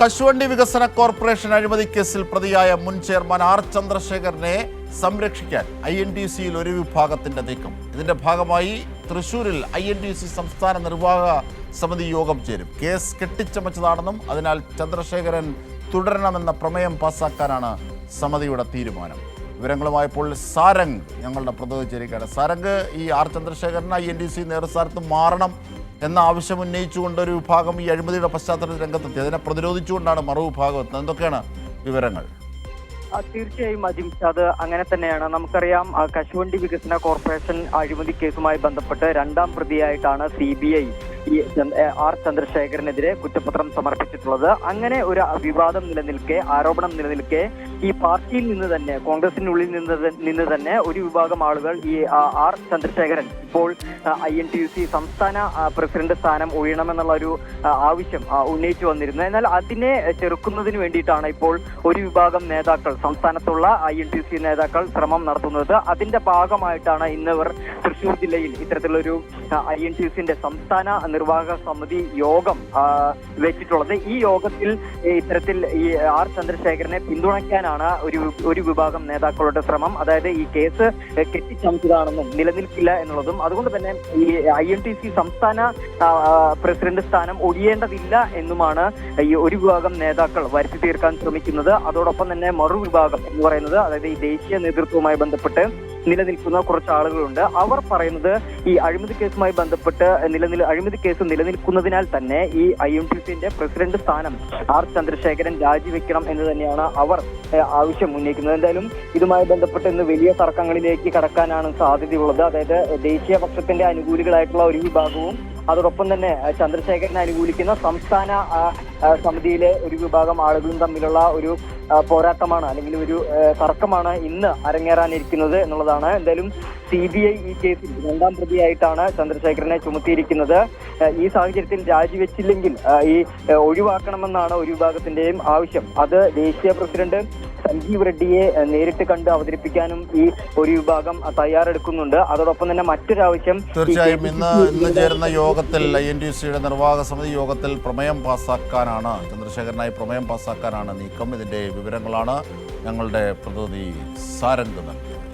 കശുവണ്ടി വികസന കോർപ്പറേഷൻ അഴിമതി കേസിൽ പ്രതിയായ മുൻ ചെയർമാൻ ആർ ചന്ദ്രശേഖരനെ സംരക്ഷിക്കാൻ INTUC-യിൽ ഒരു വിഭാഗത്തിന്റെ നീക്കം. ഇതിന്റെ ഭാഗമായി തൃശൂരിൽ INTUC സംസ്ഥാന നിർവാഹക സമിതി യോഗം ചേരും. കേസ് കെട്ടിച്ചമച്ചതാണെന്നും അതിനാൽ ചന്ദ്രശേഖരൻ തുടരണമെന്ന പ്രമേയം പാസാക്കാനാണ് സമിതിയുടെ തീരുമാനം. വിവരങ്ങളുമായപ്പോൾ സാരംഗ് ഞങ്ങളുടെ പ്രതിനിധി ചേരുകയാണ്. സാരംഗ്, ഈ ആർ ചന്ദ്രശേഖരൻ INTUC നേതൃസ്ഥാനത്ത് മാറണം എന്ന ആവശ്യം ഉന്നയിച്ചുകൊണ്ട് ഒരു വിഭാഗം ഈ അഴിമതിയുടെ പശ്ചാത്തലത്തിൽ രംഗത്തെത്തി. അതിനെ പ്രതിരോധിച്ചുകൊണ്ടാണ് മറുവിഭാഗം എത്തുന്നത്. എന്തൊക്കെയാണ് വിവരങ്ങൾ? തീർച്ചയായും അജിംഷാദ്, അങ്ങനെ തന്നെയാണ്. നമുക്കറിയാം, കശുവണ്ടി വികസന കോർപ്പറേഷൻ അഴിമതി കേസുമായി ബന്ധപ്പെട്ട് രണ്ടാം പ്രതിയായിട്ടാണ് CBI ഈ ആർ ചന്ദ്രശേഖരനെതിരെ കുറ്റപത്രം സമർപ്പിച്ചിട്ടുള്ളത്. അങ്ങനെ ഒരു വിവാദം നിലനിൽക്കെ, ആരോപണം നിലനിൽക്കെ ഈ പാർട്ടിയിൽ നിന്ന് തന്നെ, കോൺഗ്രസിനുള്ളിൽ നിന്ന് തന്നെ ഒരു വിഭാഗം ആളുകൾ ഈ ആർ ചന്ദ്രശേഖരൻ ഇപ്പോൾ INTUC സംസ്ഥാന പ്രസിഡന്റ് സ്ഥാനം ഒഴിയണമെന്നുള്ള ഒരു ആവശ്യം ഉന്നയിച്ചു വന്നിരുന്നു. എന്നാൽ അതിനെ ചെറുക്കുന്നതിന് വേണ്ടിയിട്ടാണ് ഇപ്പോൾ ഒരു വിഭാഗം നേതാക്കൾ, സംസ്ഥാനത്തുള്ള INTUC നേതാക്കൾ ശ്രമം നടത്തുന്നത്. അതിന്റെ ഭാഗമായിട്ടാണ് ഇന്നിവർ തൃശൂർ ജില്ലയിൽ ഇത്തരത്തിലൊരു INTUC-ന്റെ സംസ്ഥാന നിർവാഹക സമിതി യോഗം വെച്ചിട്ടുള്ളത്. ഈ യോഗത്തിൽ ഇത്തരത്തിൽ ഈ ആർ ചന്ദ്രശേഖരനെ പിന്തുണയ്ക്കാനാണ് ഒരു വിഭാഗം നേതാക്കളുടെ ശ്രമം. അതായത് ഈ കേസ് കെട്ടിച്ചമച്ചതാണെന്നും നിലനിൽക്കില്ല എന്നുള്ളതും അതുകൊണ്ട് തന്നെ ഈ INTUC സംസ്ഥാന പ്രസിഡന്റ് സ്ഥാനം ഒഴിയേണ്ടതില്ല എന്നുമാണ് ഈ ഒരു വിഭാഗം നേതാക്കൾ വരുത്തി തീർക്കാൻ ശ്രമിക്കുന്നത്. അതോടൊപ്പം തന്നെ മറുവിഭാഗം എന്ന് പറയുന്നത്, അതായത് ഈ ദേശീയ നേതൃത്വവുമായി ബന്ധപ്പെട്ട് നിലനിൽക്കുന്ന കുറച്ച് ആളുകളുണ്ട്. അവർ പറയുന്നത് ഈ അഴിമതി കേസുമായി ബന്ധപ്പെട്ട് അഴിമതി കേസ് നിലനിൽക്കുന്നതിനാൽ തന്നെ ഈ INTUC-ന്റെ പ്രസിഡന്റ് സ്ഥാനം ആർ ചന്ദ്രശേഖരൻ രാജിവെക്കണം എന്ന് തന്നെയാണ് അവർ ആവശ്യം ഉന്നയിക്കുന്നത്. എന്തായാലും ഇതുമായി ബന്ധപ്പെട്ട് ഇന്ന് വലിയ തർക്കങ്ങളിലേക്ക് കടക്കാനാണ് സാധ്യതയുള്ളത്. അതായത് ദേശീയ പക്ഷത്തിന്റെ അനുകൂലികളായിട്ടുള്ള ഒരു വിഭാഗവും അതോടൊപ്പം തന്നെ ചന്ദ്രശേഖരനെ അനുകൂലിക്കുന്ന സംസ്ഥാന സമിതിയിലെ ഒരു വിഭാഗം ആളുകളും തമ്മിലുള്ള ഒരു പോരാട്ടമാണ്, അല്ലെങ്കിൽ ഒരു തർക്കമാണ് ഇന്ന് അരങ്ങേറാനിരിക്കുന്നത് എന്നുള്ളതാണ്. എന്തായാലും CBI ഈ കേസിൽ രണ്ടാം പ്രതിയായിട്ടാണ് ചന്ദ്രശേഖരനെ ചുമത്തിയിരിക്കുന്നത്. ഈ സാഹചര്യത്തിൽ രാജിവെച്ചില്ലെങ്കിൽ ഈ ഒഴിവാക്കണമെന്നാണ് ഒരു വിഭാഗത്തിന്റെയും ആവശ്യം. അത് ദേശീയ പ്രസിഡന്റ് സഞ്ജീവ് റെഡ്ഡിയെ നേരിട്ട് കണ്ട് അവതരിപ്പിക്കാനും ഈ ഒരു വിഭാഗം തയ്യാറെടുക്കുന്നുണ്ട്. അതോടൊപ്പം തന്നെ മറ്റൊരാവശ്യം, തീർച്ചയായും ഇന്ന് ചേരുന്ന യോഗത്തിൽ INTUC-യുടെ നിർവാഹക സമിതി യോഗത്തിൽ പ്രമേയം പാസാക്കാനാണ്, ചന്ദ്രശേഖരനായി പ്രമേയം പാസാക്കാനാണ് നീക്കം. ഇതിന്റെ വിവരങ്ങളാണ് ഞങ്ങളുടെ പ്രതിനിധി സാരംഗ് നൽകുന്നത്.